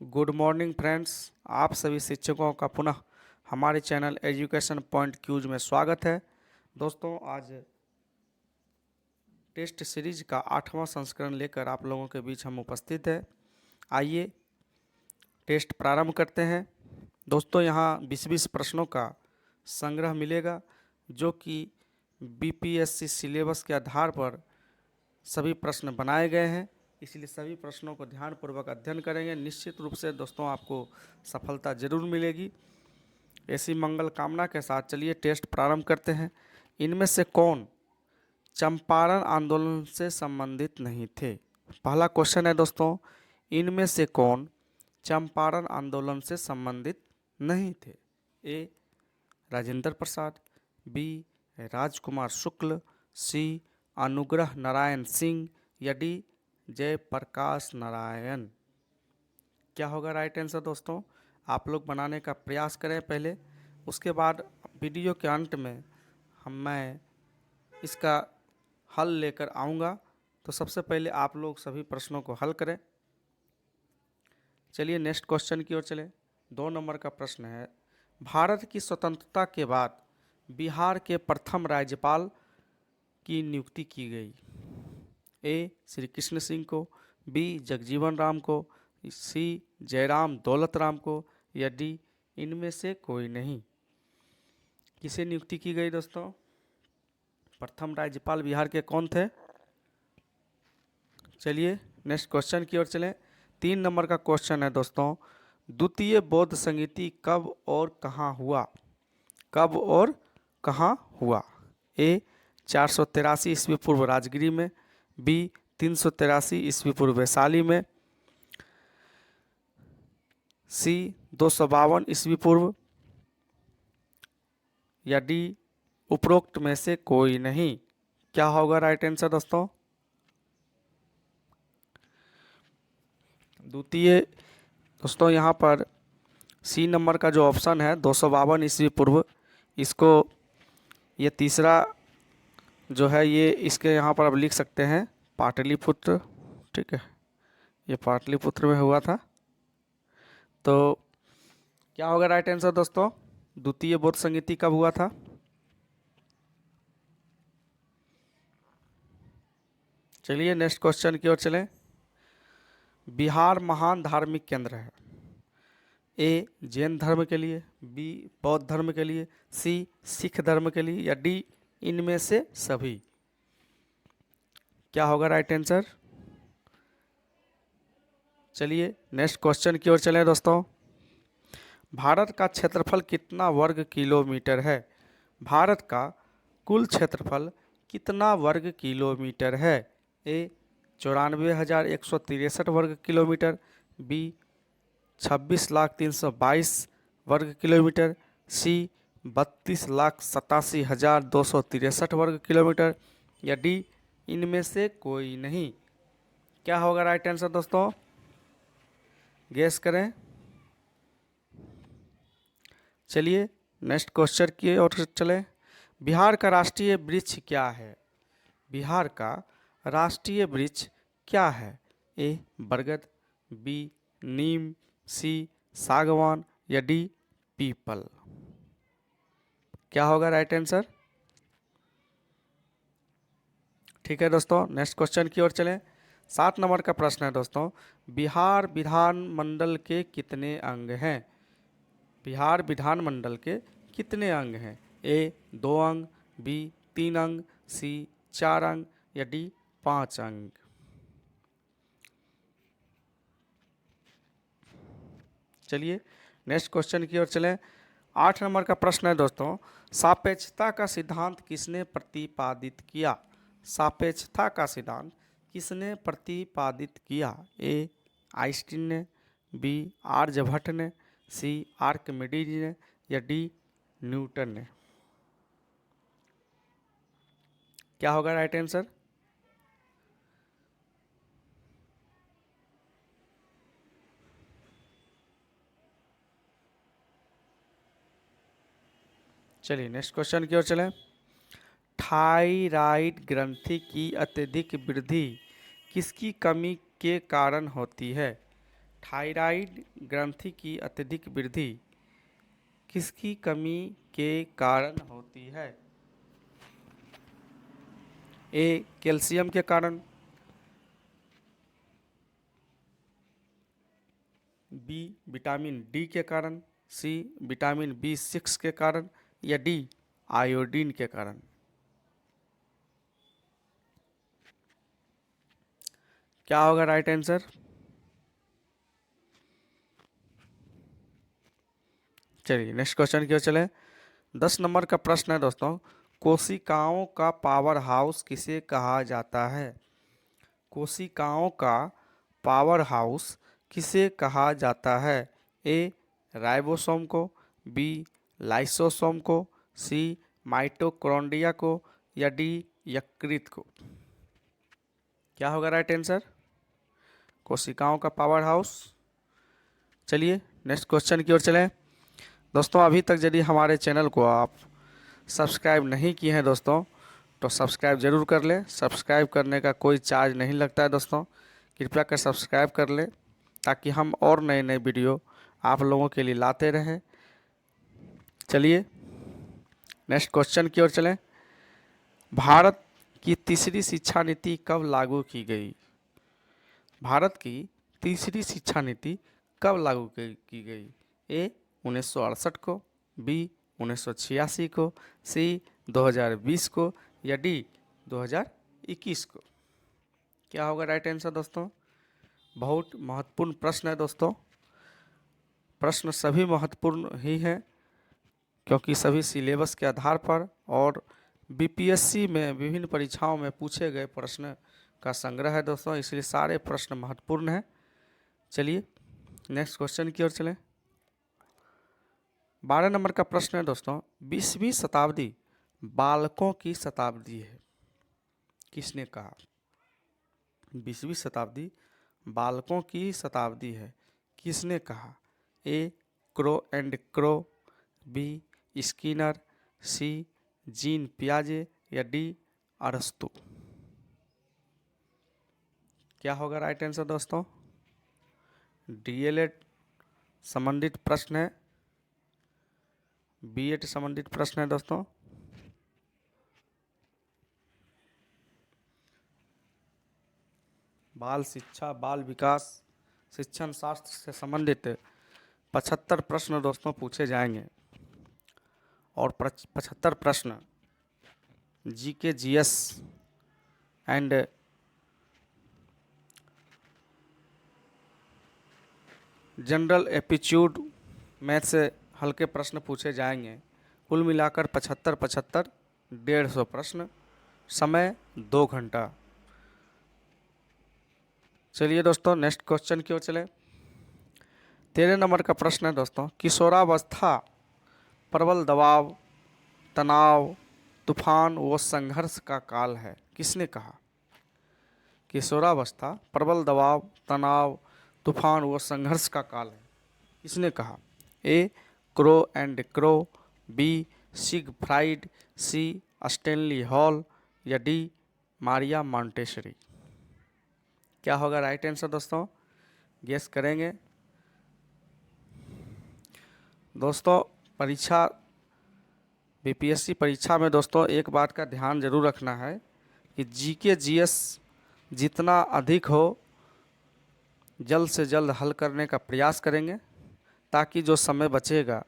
Good morning friends. आप सभी शिक्षकों का पुनः हमारे चैनल एजुकेशन पॉइंट क्यूज में स्वागत है। दोस्तों, आज टेस्ट सीरीज का 8वां संस्करण लेकर आप लोगों के बीच हम उपस्थित हैं। आइए टेस्ट प्रारंभ करते हैं। दोस्तों, यहाँ 20-20 प्रश्नों का संग्रह मिलेगा जो कि बीपीएससी सिलेबस के आधार पर सभी प्रश्न बनाए गए हैं, इसलिए सभी प्रश्नों को ध्यानपूर्वक अध्ययन करेंगे। निश्चित रूप से दोस्तों आपको सफलता जरूर मिलेगी। ऐसी मंगल कामना के साथ चलिए टेस्ट प्रारंभ करते हैं। इनमें से कौन चंपारण आंदोलन से संबंधित नहीं थे? पहला क्वेश्चन है दोस्तों, इनमें से कौन चंपारण आंदोलन से संबंधित नहीं थे? ए राजेंद्र प्रसाद, बी राजकुमार शुक्ल, सी अनुग्रह नारायण सिंह या डी जयप्रकाश नारायण। क्या होगा राइट आंसर दोस्तों? आप लोग बनाने का प्रयास करें पहले, उसके बाद वीडियो के अंत में मैं इसका हल लेकर आऊँगा। तो सबसे पहले आप लोग सभी प्रश्नों को हल करें। चलिए नेक्स्ट क्वेश्चन की ओर चलें। 2 नंबर का प्रश्न है, भारत की स्वतंत्रता के बाद बिहार के प्रथम राज्यपाल की नियुक्ति की गई? ए श्री कृष्ण सिंह को, बी जगजीवन राम को, सी जयराम दौलत राम को या डी इनमें से कोई नहीं। किसे नियुक्ति की गई दोस्तों? प्रथम राज्यपाल बिहार के कौन थे? चलिए नेक्स्ट क्वेश्चन की ओर चलें। 3 नंबर का क्वेश्चन है दोस्तों, द्वितीय बौद्ध संगीति कब और कहाँ हुआ? कब और कहाँ हुआ? ए 483 ईस्वी पूर्व राजगिरी में, बी 383 ईस्वी पूर्व वैशाली में, सी 252 ईस्वी पूर्व या डी उपरोक्त में से कोई नहीं। क्या होगा राइट आंसर दोस्तों? द्वितीय दोस्तों यहाँ पर सी नंबर का जो ऑप्शन है 252 ईस्वी पूर्व, इसको ये तीसरा जो है ये इसके यहाँ पर अब लिख सकते हैं पाटलिपुत्र। ठीक है, ये पाटलिपुत्र में हुआ था। तो क्या होगा राइट आंसर दोस्तों? द्वितीय बौद्ध संगीति कब हुआ था? चलिए नेक्स्ट क्वेश्चन की ओर चलें। बिहार महान धार्मिक केंद्र है। ए जैन धर्म के लिए, बी बौद्ध धर्म के लिए, सी सिख धर्म के लिए या डी इनमें से सभी। क्या होगा राइट आंसर? चलिए नेक्स्ट क्वेश्चन की ओर चलें दोस्तों। भारत का क्षेत्रफल कितना वर्ग किलोमीटर है? भारत का कुल क्षेत्रफल कितना वर्ग किलोमीटर है? ए 94,163 वर्ग किलोमीटर, बी 26,322 वर्ग किलोमीटर, सी 32,87,263 वर्ग किलोमीटर या डी इनमें से कोई नहीं। क्या होगा राइट आंसर दोस्तों? गेस करें। चलिए नेक्स्ट क्वेश्चन की ओर चलें। बिहार का राष्ट्रीय वृक्ष क्या है? बिहार का राष्ट्रीय वृक्ष क्या है? ए बरगद, बी नीम, सी सागवान या डी पीपल। क्या होगा राइट आंसर? ठीक है दोस्तों, नेक्स्ट क्वेश्चन की ओर चलें। 7 नंबर का प्रश्न है दोस्तों, बिहार विधानमंडल के कितने अंग हैं? बिहार विधानमंडल के कितने अंग हैं? ए 2 अंग, बी 3 अंग, सी 4 अंग या डी 5 अंग। चलिए नेक्स्ट क्वेश्चन की ओर चलें। 8 नंबर का प्रश्न है दोस्तों, सापेक्षता का सिद्धांत किसने प्रतिपादित किया? सापेक्षता का सिद्धांत किसने प्रतिपादित किया? ए आइंस्टीन ने, बी आर्यभट्ट ने, सी आर्किमिडीज ने या डी न्यूटन ने। क्या होगा राइट आंसर? चलिए नेक्स्ट क्वेश्चन की ओर चलें। थायराइड ग्रंथि की अत्यधिक वृद्धि किसकी कमी के कारण होती है? थायराइड ग्रंथि की अत्यधिक वृद्धि किसकी कमी के कारण होती है? ए कैल्शियम के कारण, बी विटामिन डी के कारण, सी विटामिन B6 के कारण, या डी आयोडीन के कारण। क्या होगा राइट आंसर? चलिए नेक्स्ट क्वेश्चन की ओर चले। 10 नंबर का प्रश्न है दोस्तों, कोशिकाओं का पावर हाउस किसे कहा जाता है? कोशिकाओं का पावर हाउस किसे कहा जाता है? ए राइबोसोम को, बी लाइसोसोम को, सी माइटोकॉन्ड्रिया को, या डी यकृत को। क्या होगा राइट आंसर? कोशिकाओं का पावर हाउस। चलिए नेक्स्ट क्वेश्चन की ओर चलें। दोस्तों अभी तक यदि हमारे चैनल को आप सब्सक्राइब नहीं किए हैं दोस्तों, तो सब्सक्राइब जरूर कर लें। सब्सक्राइब करने का कोई चार्ज नहीं लगता है दोस्तों, कृपया कर सब्सक्राइब कर लें ताकि हम और नए नए वीडियो आप लोगों के लिए लाते रहें। चलिए नेक्स्ट क्वेश्चन की ओर चलें। भारत की तीसरी शिक्षा नीति कब लागू की गई? भारत की तीसरी शिक्षा नीति कब लागू की गई? ए 1968 को, बी 1986 को, सी 2020 को, या डी 2021 को। क्या होगा राइट आंसर दोस्तों? बहुत महत्वपूर्ण प्रश्न है दोस्तों। प्रश्न सभी महत्वपूर्ण ही हैं क्योंकि सभी सिलेबस के आधार पर और बीपीएससी में विभिन्न परीक्षाओं में पूछे गए प्रश्न का संग्रह है दोस्तों, इसलिए सारे प्रश्न महत्वपूर्ण हैं। चलिए नेक्स्ट क्वेश्चन की ओर चलें। 12 नंबर का प्रश्न है दोस्तों, 20वीं शताब्दी बालकों की शताब्दी है, किसने कहा? 20वीं शताब्दी बालकों की शताब्दी है, किसने कहा? A Crow and Crow, B Skinner, C Jean पियाजे, या डी अरस्तु। क्या होगा राइट आंसर दोस्तों? डीएलएड संबंधित प्रश्न है, बीएड संबंधित प्रश्न है दोस्तों। बाल शिक्षा, बाल विकास, शिक्षण शास्त्र से संबंधित 75 प्रश्न दोस्तों पूछे जाएंगे और 75 प्रश्न GK GS and general aptitude math से हल्के प्रश्न पूछे जाएंगे। कुल मिलाकर 75 75 150 प्रश्न, समय 2 घंटा। चलिए दोस्तों नेक्स्ट क्वेश्चन की ओर चले। 13 नंबर का प्रश्न है दोस्तों, किशोरावस्था प्रबल दबाव, तनाव, तूफान व संघर्ष का काल है, किसने कहा? किशोरावस्था प्रबल दबाव, तनाव, तूफान व संघर्ष का काल है, किसने कहा? A Crow and Crow, B Siegfried, C Stanley Hall, या डी मारिया मॉन्टेसरी। क्या होगा राइट आंसर दोस्तों? गेस करेंगे दोस्तों। परीक्षा बीपीएससी परीक्षा में दोस्तों एक बात का ध्यान जरूर रखना है कि जीके जीएस जितना अधिक हो जल्द से जल्द हल करने का प्रयास करेंगे ताकि जो समय बचेगा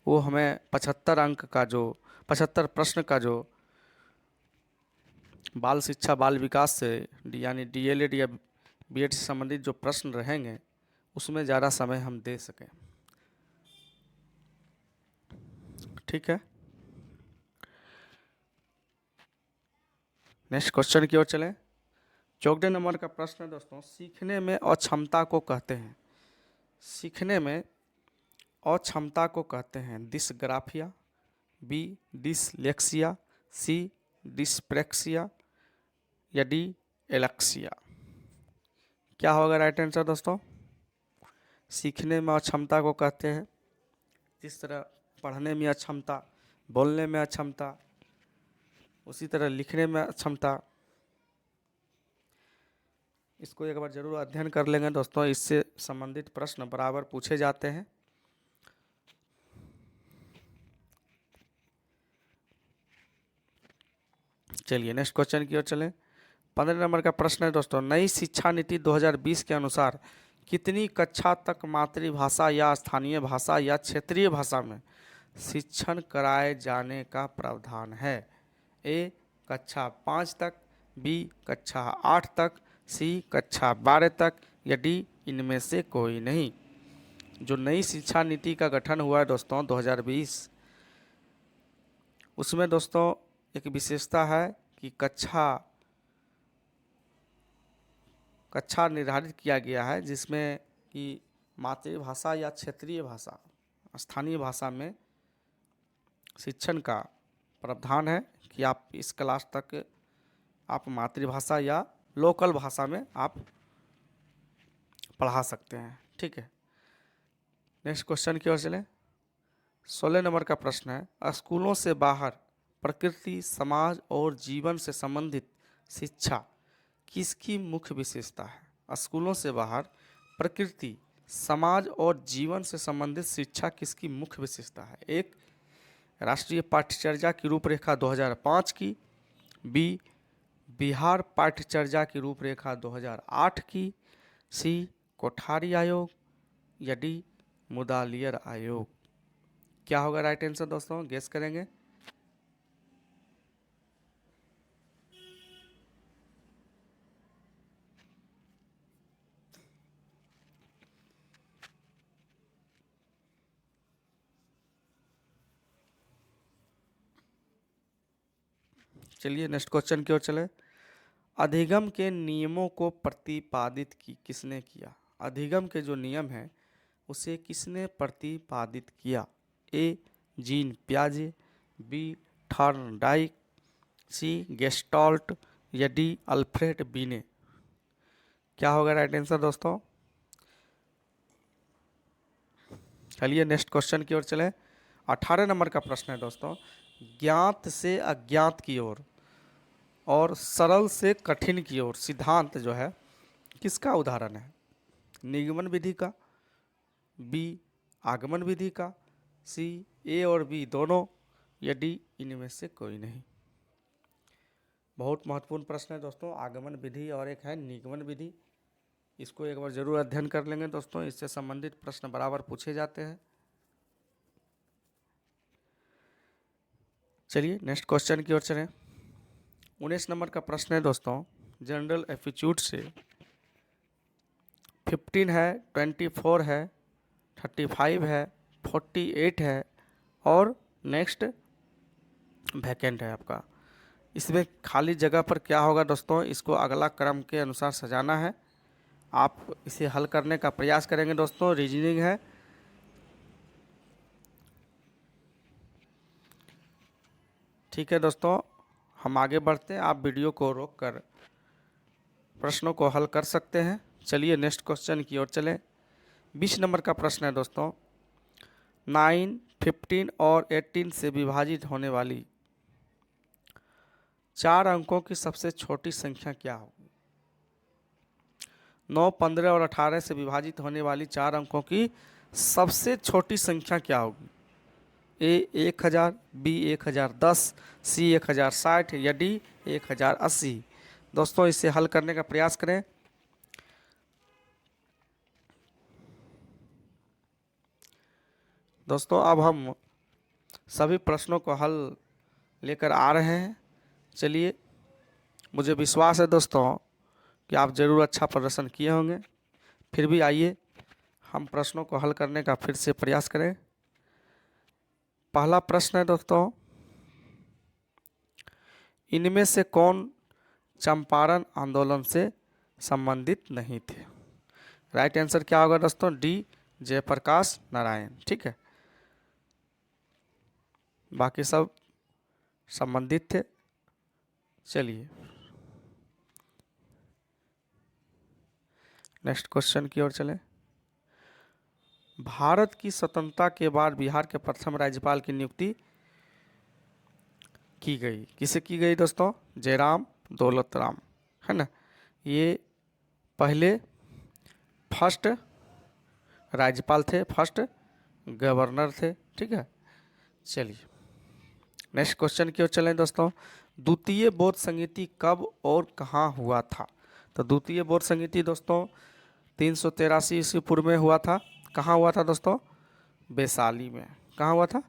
वो हमें 75 अंक का जो 75 प्रश्न का जो बाल शिक्षा बाल विकास से यानी डीएलएड या बीएड से संबंधित जो प्रश्न रहेंगे उसमें ज़्यादा समय हम दे सकें। ठीक है, नेक्स्ट क्वेश्चन की ओर चलें। 14 नंबर का प्रश्न है दोस्तों, सीखने में अक्षमता को कहते हैं, सीखने में अक्षमता को कहते हैं डिसग्राफिया, बी डिसलेक्सिया, सी डिस्प्रेक्सिया, या डी एलेक्सिया। क्या होगा राइट आंसर दोस्तों? सीखने में अक्षमता को कहते हैं जिस तरह पढ़ने में अक्षमता, बोलने में अक्षमता, उसी तरह लिखने में अक्षमता। इसको एक बार जरूर अध्ययन कर लेंगे दोस्तों, इससे संबंधित प्रश्न बराबर पूछे जाते हैं। चलिए नेक्स्ट क्वेश्चन की ओर चलें। 15 नंबर का प्रश्न है दोस्तों, नई शिक्षा नीति 2020 के अनुसार कितनी कक्षा तक मातृभाषा या स्थानीय भाषा या क्षेत्रीय भाषा में शिक्षण कराए जाने का प्रावधान है? ए कक्षा 5 तक, बी कक्षा 8 तक, सी कक्षा 12 तक या डी इनमें से कोई नहीं। जो नई शिक्षा नीति का गठन हुआ है दोस्तों 2020, उसमें दोस्तों एक विशेषता है कि कक्षा निर्धारित किया गया है, जिसमें कि मातृभाषा या क्षेत्रीय भाषा, स्थानीय भाषा में शिक्षण का प्रावधान है कि आप इस क्लास तक आप मातृभाषा या लोकल भाषा में आप पढ़ा सकते हैं। ठीक है, नेक्स्ट क्वेश्चन की ओर चलें। 16 नंबर का प्रश्न है, स्कूलों से बाहर प्रकृति, समाज और जीवन से संबंधित शिक्षा किसकी मुख्य विशेषता है? स्कूलों से बाहर प्रकृति, समाज और जीवन से संबंधित शिक्षा किसकी मुख्य विशेषता है? एक राष्ट्रीय पाठ्यचर्या की रूपरेखा 2005 की, बी बिहार पाठ्यचर्या की रूपरेखा 2008 की, सी कोठारी आयोग या डी मुदालियर आयोग। क्या होगा राइट आंसर दोस्तों, गेस करेंगे? चलिए नेक्स्ट क्वेश्चन की ओर चले। अधिगम के नियमों को प्रतिपादित किसने किया? अधिगम के जो नियम हैं उसे किसने प्रतिपादित किया? ए जीन पियाजे, बी थॉर्नडाइक, सी गेस्टाल्ट या डी अल्फ्रेड बीने। क्या होगा राइट आंसर दोस्तों? चलिए नेक्स्ट क्वेश्चन की ओर चलें। 18 नंबर का प्रश्न है दोस्तों, ज्ञात से अज्ञात की ओर और सरल से कठिन की ओर सिद्धांत जो है किसका उदाहरण है? निगमन विधि का, बी आगमन विधि का, सी ए और बी दोनों या डी इनमें से कोई नहीं। बहुत महत्वपूर्ण प्रश्न है दोस्तों, आगमन विधि और एक है निगमन विधि। इसको एक बार जरूर अध्ययन कर लेंगे दोस्तों, इससे संबंधित प्रश्न बराबर पूछे जाते हैं। चलिए नेक्स्ट क्वेश्चन की ओर चलें। 19 नंबर का प्रश्न है दोस्तों, जनरल एप्टीट्यूड से 15 है, 24 है, 35 है, 48 है और नेक्स्ट वैकेंट है आपका। इसमें खाली जगह पर क्या होगा दोस्तों, इसको अगला क्रम के अनुसार सजाना है। आप इसे हल करने का प्रयास करेंगे दोस्तों, रीजनिंग है। ठीक है दोस्तों, हम आगे बढ़ते हैं, आप वीडियो को रोककर प्रश्नों को हल कर सकते हैं। चलिए नेक्स्ट क्वेश्चन की ओर चलें। 20 नंबर का प्रश्न है दोस्तों, 9, 15 और 18 से विभाजित होने वाली 4 अंकों की सबसे छोटी संख्या क्या होगी? 9, 15 और 18 से विभाजित होने वाली 4 अंकों की सबसे छोटी संख्या क्या होगी? ए 1000, बी 1010, सी 1060 या डी 1080। दोस्तों इसे हल करने का प्रयास करें। दोस्तों अब हम सभी प्रश्नों को हल लेकर आ रहे हैं। चलिए, मुझे विश्वास है दोस्तों कि आप ज़रूर अच्छा प्रदर्शन किए होंगे। फिर भी आइए हम प्रश्नों को हल करने का फिर से प्रयास करें। पहला प्रश्न है दोस्तों, इनमें से कौन चंपारण आंदोलन से संबंधित नहीं थे? राइट आंसर क्या होगा दोस्तों? डी जयप्रकाश नारायण। ठीक है, बाकी सब संबंधित थे। चलिए नेक्स्ट क्वेश्चन की ओर चलें। भारत की स्वतंत्रता के बाद बिहार के प्रथम राज्यपाल की नियुक्ति की गई, किसे की गई दोस्तों? जयराम दौलत राम, है ना। ये पहले फर्स्ट राज्यपाल थे, फर्स्ट गवर्नर थे। ठीक है, चलिए नेक्स्ट क्वेश्चन की ओर चलें दोस्तों। द्वितीय बौद्ध संगीति कब और कहाँ हुआ था? तो द्वितीय बौद्ध संगीति दोस्तों 383 ईस्वी पूर्व में हुआ था। कहाँ हुआ था दोस्तों? वैशाली में। कहाँ हुआ था?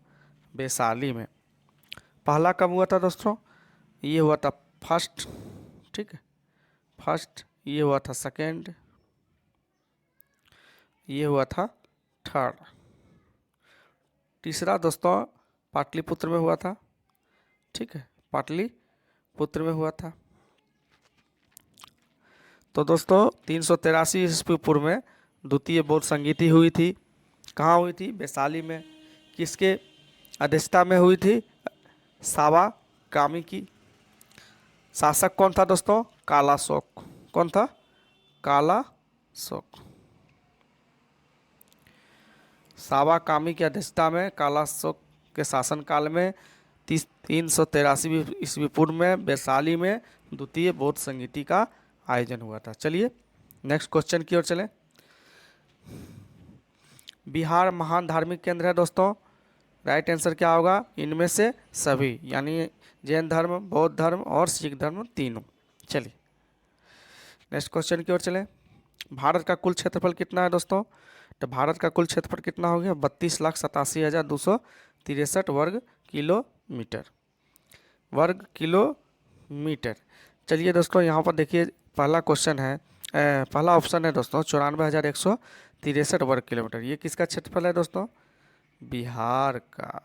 वैशाली में। पहला कब हुआ था दोस्तों? ये हुआ था फर्स्ट। ठीक है, फर्स्ट। ये हुआ था सेकेंड, ये हुआ था थर्ड। तीसरा दोस्तों पाटलिपुत्र में हुआ था। ठीक है, पाटलिपुत्र में हुआ था। तो दोस्तों 383 ईस्वी पूर्व में द्वितीय बौद्ध संगीति हुई थी। कहाँ हुई थी? वैशाली में। किसके अध्यक्षता में हुई थी? सावा कामी की। शासक कौन था दोस्तों? कालाशोक। कौन था? कालाशोक। सावा कामी की अध्यक्षता में कालाशोक के शासनकाल में 383 ईस्वी पूर्व में वैशाली में द्वितीय बौद्ध संगीति का आयोजन हुआ था। चलिए नेक्स्ट क्वेश्चन की ओर चलें। बिहार महान धार्मिक केंद्र है दोस्तों। राइट आंसर क्या होगा? इनमें से सभी, यानी जैन धर्म, बौद्ध धर्म और सिख धर्म तीनों। चलिए नेक्स्ट क्वेश्चन की ओर चलें। भारत का कुल क्षेत्रफल कितना है दोस्तों? तो भारत का कुल क्षेत्रफल कितना हो गया? 32,87,263 वर्ग किलोमीटर। वर्ग किलोमीटर। चलिए दोस्तों यहाँ पर देखिए पहला क्वेश्चन है, पहला ऑप्शन है दोस्तों 94,163 वर्ग किलोमीटर। ये किसका क्षेत्रफल है दोस्तों? बिहार का।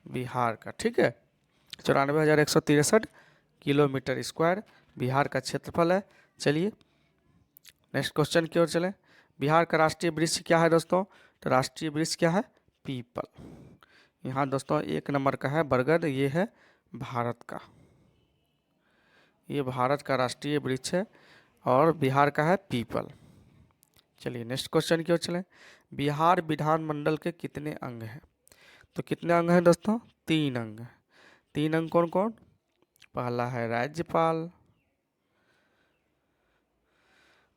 बिहार का। ठीक है, 94,163 किलोमीटर स्क्वायर बिहार का क्षेत्रफल है। चलिए नेक्स्ट क्वेश्चन की ओर चलें। बिहार का राष्ट्रीय वृक्ष क्या है दोस्तों? तो राष्ट्रीय वृक्ष क्या है? पीपल। यहाँ दोस्तों 1 नंबर का है बरगद, ये है भारत का। ये भारत का राष्ट्रीय वृक्ष है और बिहार का है पीपल। चलिए नेक्स्ट क्वेश्चन की ओर चलें। बिहार विधानमंडल के कितने अंग हैं? तो कितने अंग हैं दोस्तों? 3 अंग हैं। 3 अंग कौन कौन? पहला है राज्यपाल,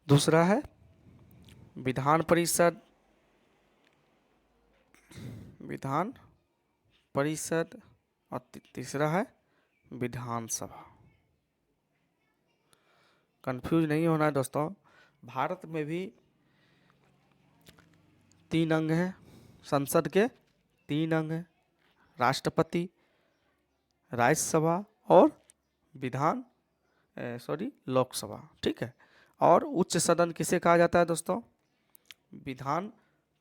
दूसरा है विधान परिषद, विधान परिषद और तीसरा है विधानसभा। कंफ्यूज नहीं होना है दोस्तों। भारत में भी 3 अंग हैं, संसद के 3 अंग हैं, राष्ट्रपति, राज्यसभा और लोकसभा। ठीक है, और उच्च सदन किसे कहा जाता है दोस्तों? विधान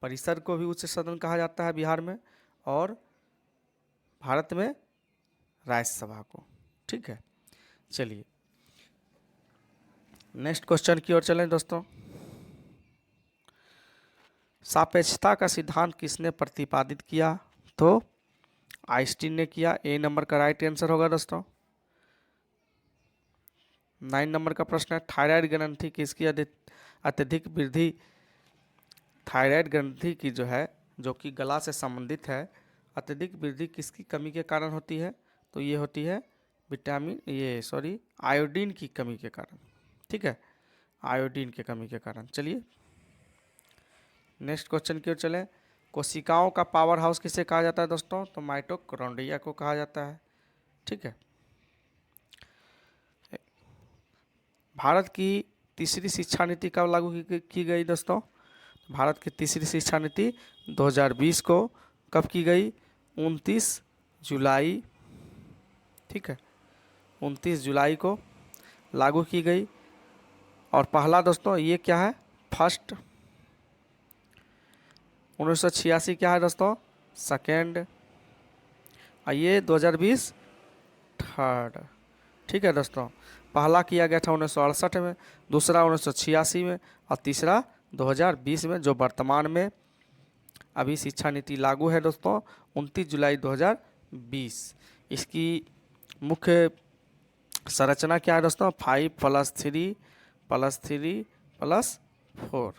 परिषद को भी उच्च सदन कहा जाता है बिहार में, और भारत में राज्यसभा को। ठीक है, चलिए नेक्स्ट क्वेश्चन की ओर चलें दोस्तों। सापेक्षता का सिद्धांत किसने प्रतिपादित किया? तो आइंस्टीन ने किया। ए नंबर का राइट आंसर होगा दोस्तों। 9 नंबर का प्रश्न है, थायराइड ग्रंथि किसकी अत्यधिक वृद्धि, थायराइड ग्रंथि की जो है, जो कि गला से संबंधित है, अत्यधिक वृद्धि किसकी कमी के कारण होती है? तो ये होती है आयोडीन की कमी के कारण। ठीक है, आयोडीन की कमी के कारण। चलिए नेक्स्ट क्वेश्चन की ओर चलें। कोशिकाओं का पावर हाउस किसे कहा जाता है दोस्तों? तो माइटोकॉन्ड्रिया को कहा जाता है। ठीक है, भारत की तीसरी शिक्षा नीति कब लागू की गई दोस्तों? भारत की तीसरी शिक्षा नीति 2020 को कब की गई? 29 जुलाई। ठीक है, 29 जुलाई को लागू की गई। और पहला दोस्तों ये क्या है? फर्स्ट। 1986 क्या है दोस्तों? सेकेंड। और ये 2020 थर्ड। ठीक है दोस्तों, पहला किया गया था 1968 में, दूसरा 1986 में और तीसरा 2020 में, जो वर्तमान में अभी शिक्षा नीति लागू है दोस्तों 29 जुलाई 2020। इसकी मुख्य संरचना क्या है दोस्तों? 5+3+3+4।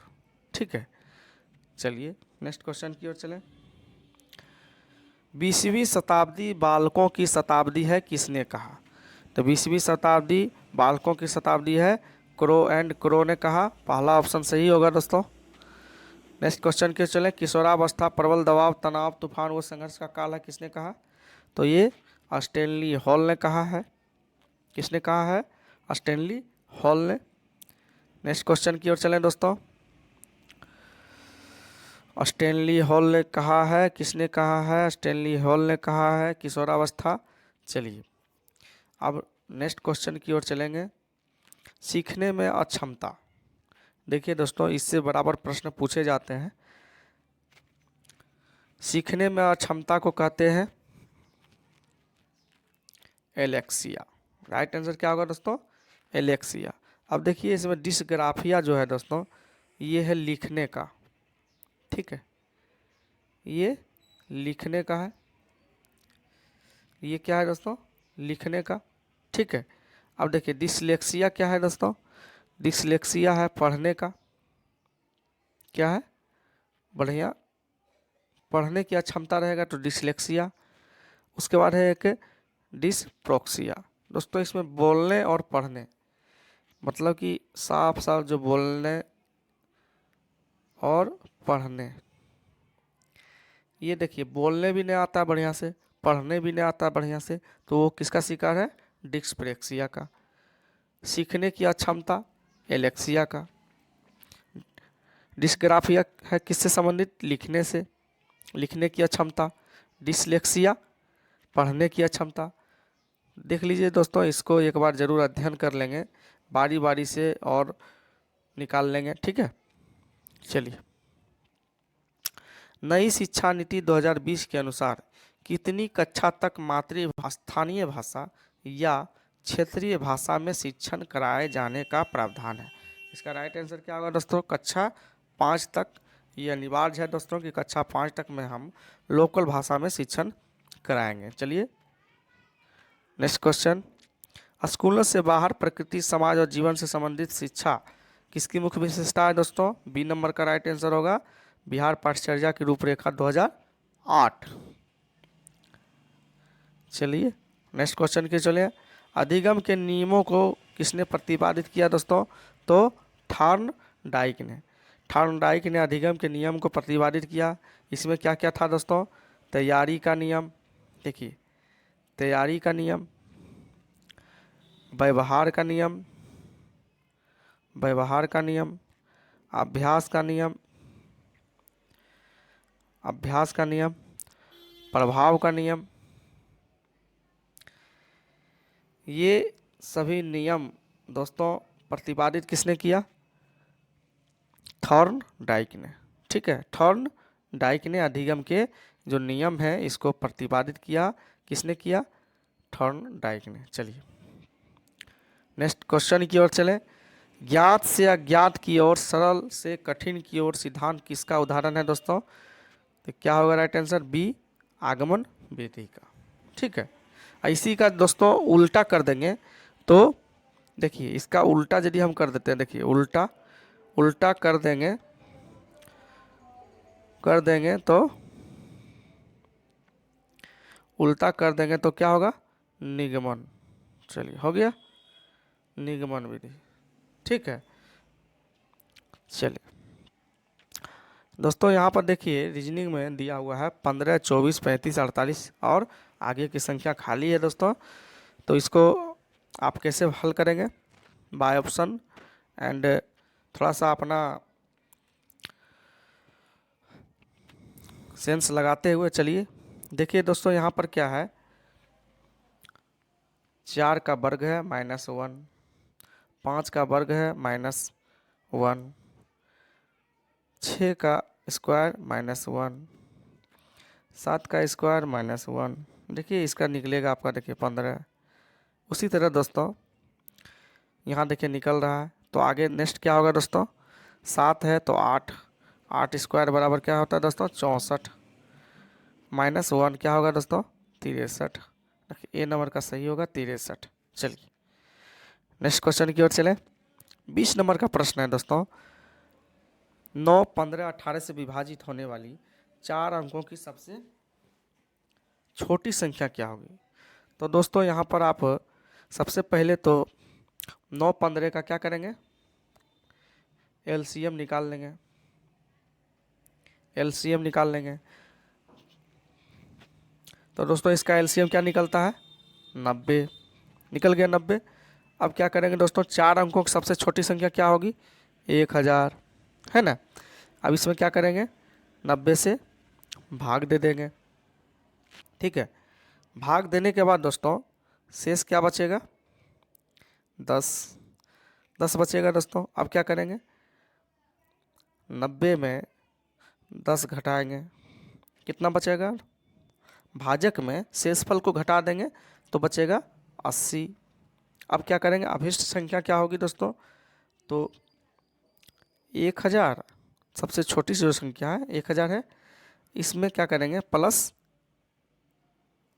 ठीक है, चलिए नेक्स्ट क्वेश्चन की ओर चलें। 20वीं शताब्दी बालकों की शताब्दी है किसने कहा? तो 20वीं शताब्दी बालकों की शताब्दी है क्रो एंड क्रो ने कहा, पहला ऑप्शन सही होगा दोस्तों। नेक्स्ट क्वेश्चन के चलें, किशोरावस्था, प्रबल दबाव, तनाव, तूफान व संघर्ष का काल है, किसने कहा? तो ये स्टैनली हॉल ने कहा है। किसने कहा है? स्टैनली हॉल ने। नेक्स्ट क्वेश्चन की ओर चलें दोस्तों। स्टैनली हॉल ने कहा है, किसने कहा है? स्टैनली हॉल ने कहा है किशोरावस्था। चलिए अब नेक्स्ट क्वेश्चन की ओर चलेंगे, सीखने में अक्षमता। देखिए दोस्तों, इससे बराबर प्रश्न पूछे जाते हैं। सीखने में अक्षमता को कहते हैं एलेक्सिया। राइट आंसर क्या होगा दोस्तों? एलेक्सिया। अब देखिए इसमें डिस्ग्राफिया जो है दोस्तों, ये है लिखने का, ठीक है, ये लिखने का है। ये क्या है दोस्तों? लिखने का, ठीक है। अब देखिए डिसलेक्सिया क्या है दोस्तों? डिसलेक्सिया है पढ़ने का। क्या है? बढ़िया, पढ़ने की अक्षमता रहेगा तो डिसलेक्सिया। उसके बाद है एक डिसप्रोक्सिया। दोस्तों इसमें बोलने और पढ़ने, मतलब कि साफ साफ जो बोलने और पढ़ने, ये देखिए बोलने भी नहीं आता बढ़िया से, पढ़ने भी नहीं आता बढ़िया से, तो वो किसका शिकार है? डिस्प्रेक्सिया का। सीखने की अक्षमता एलेक्सिया का। डिस्ग्राफिया है किससे संबंधित? लिखने से, लिखने की अक्षमता। डिसलेक्सिया पढ़ने की अक्षमता। देख लीजिए दोस्तों, इसको एक बार ज़रूर अध्ययन कर लेंगे बारी बारी से और निकाल लेंगे, ठीक है। चलिए, नई शिक्षा नीति 2020 के अनुसार कितनी कक्षा तक स्थानीय भाषा या क्षेत्रीय भाषा में शिक्षण कराए जाने का प्रावधान है? इसका राइट आंसर क्या होगा दोस्तों? कक्षा 5 तक। ये अनिवार्य है दोस्तों कि कक्षा 5 तक में हम लोकल भाषा में शिक्षण कराएंगे। चलिए नेक्स्ट क्वेश्चन, स्कूलों से बाहर प्रकृति, समाज और जीवन से संबंधित शिक्षा किसकी मुख्य विशेषता है दोस्तों? बी नंबर का राइट आंसर होगा बिहार पाठ्यचर्या की रूपरेखा 2008। चलिए नेक्स्ट क्वेश्चन के चलिए, अधिगम के नियमों को किसने प्रतिपादित किया दोस्तों? तो थॉर्नडाइक ने। थॉर्नडाइक ने अधिगम के नियम को प्रतिपादित किया। इसमें क्या क्या था दोस्तों? तैयारी का नियम, देखिए तैयारी का नियम, व्यवहार का नियम, व्यवहार का नियम, अभ्यास का नियम, अभ्यास का नियम, प्रभाव का नियम। ये सभी नियम दोस्तों प्रतिपादित किसने किया? थॉर्नडाइक ने, ठीक है। थॉर्नडाइक ने अधिगम के जो नियम है इसको प्रतिपादित किया। किसने किया? थॉर्नडाइक ने। चलिए नेक्स्ट क्वेश्चन की ओर चलें, ज्ञात से अज्ञात की ओर, सरल से कठिन की ओर सिद्धांत किसका उदाहरण है दोस्तों? तो क्या होगा राइट आंसर? बी आगमन विधि का, ठीक है। इसी का दोस्तों उल्टा कर देंगे तो देखिए, इसका उल्टा यदि हम कर देते हैं, देखिए उल्टा उल्टा कर देंगे तो उल्टा कर देंगे तो क्या होगा? निगमन। चलिए हो गया निगमन विधि, ठीक है। चलिए दोस्तों यहाँ पर देखिए रीजनिंग में दिया हुआ है 15, 24, 35, 48 और आगे की संख्या खाली है दोस्तों। तो इसको आप कैसे हल करेंगे? बाय ऑप्शन एंड थोड़ा सा अपना सेंस लगाते हुए चलिए। देखिए दोस्तों यहाँ पर क्या है, 4 का वर्ग है -1, 5 का वर्ग है -1, 6 का स्क्वायर -1, 7 का स्क्वायर -1। देखिए इसका निकलेगा आपका, देखिए 15। उसी तरह दोस्तों यहाँ देखिए निकल रहा है, तो आगे नेक्स्ट क्या होगा दोस्तों? 7 है तो 8, 8 स्क्वायर बराबर क्या होता है दोस्तों? 64, -1 क्या होगा दोस्तों? 63। देखिए ए नंबर का सही होगा 63। चलिए नेक्स्ट क्वेश्चन की ओर चलें। 20 नंबर का प्रश्न है दोस्तों, 9, 15, 18 से विभाजित होने वाली 4 अंकों की सबसे छोटी संख्या क्या होगी? तो दोस्तों यहाँ पर आप सबसे पहले तो 9, 15 का क्या करेंगे? एलसीएम निकाल लेंगे, एलसीएम निकाल लेंगे। तो दोस्तों इसका एलसीएम क्या निकलता है, 90, निकल गया 90। अब क्या करेंगे दोस्तों, 4 अंकों की सबसे छोटी संख्या क्या होगी, 1000, है ना। अब इसमें क्या करेंगे, 90 से भाग दे देंगे, ठीक है। भाग देने के बाद दोस्तों शेष क्या बचेगा, 10 बचेगा दोस्तों। अब क्या करेंगे, 90 में 10 घटाएंगे, कितना बचेगा, भाजक में शेषफल को घटा देंगे तो बचेगा 80। अब क्या करेंगे, अभिष्ट संख्या क्या होगी दोस्तों, तो 1000 सबसे छोटी सी जो संख्या है 1000 है, इसमें क्या करेंगे प्लस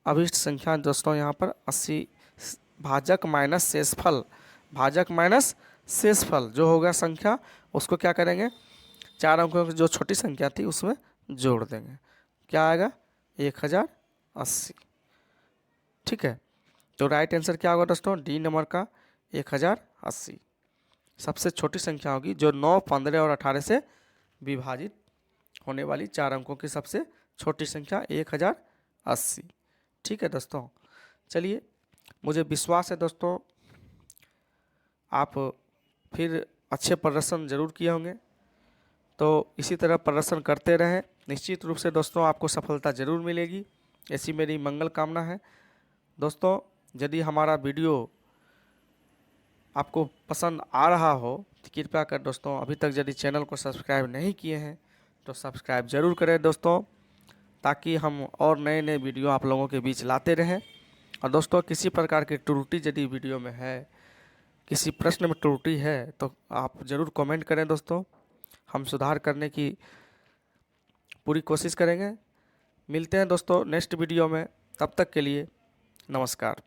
अभिष्ट संख्या दोस्तों यहाँ पर 80, भाजक माइनस शेषफल, भाजक माइनस शेषफल जो होगा संख्या, उसको क्या करेंगे 4 अंकों की जो छोटी संख्या थी उसमें जोड़ देंगे, क्या आएगा 1080, ठीक है। तो राइट आंसर क्या होगा दोस्तों, डी नंबर का 1080 सबसे छोटी संख्या होगी, जो 9, 15 और 18 से विभाजित होने वाली 4 अंकों की सबसे छोटी संख्या 1080, ठीक है दोस्तों। चलिए, मुझे विश्वास है दोस्तों आप फिर अच्छे प्रदर्शन जरूर किए होंगे, तो इसी तरह प्रदर्शन करते रहें, निश्चित रूप से दोस्तों आपको सफलता जरूर मिलेगी, ऐसी मेरी मंगल कामना है। दोस्तों यदि हमारा वीडियो आपको पसंद आ रहा हो तो कृपया कर दोस्तों अभी तक यदि चैनल को सब्सक्राइब नहीं किए हैं तो सब्सक्राइब जरूर करें दोस्तों, ताकि हम और नए नए वीडियो आप लोगों के बीच लाते रहें। और दोस्तों किसी प्रकार की त्रुटि यदि वीडियो में है, किसी प्रश्न में त्रुटि है तो आप ज़रूर कमेंट करें दोस्तों, हम सुधार करने की पूरी कोशिश करेंगे। मिलते हैं दोस्तों नेक्स्ट वीडियो में, तब तक के लिए नमस्कार।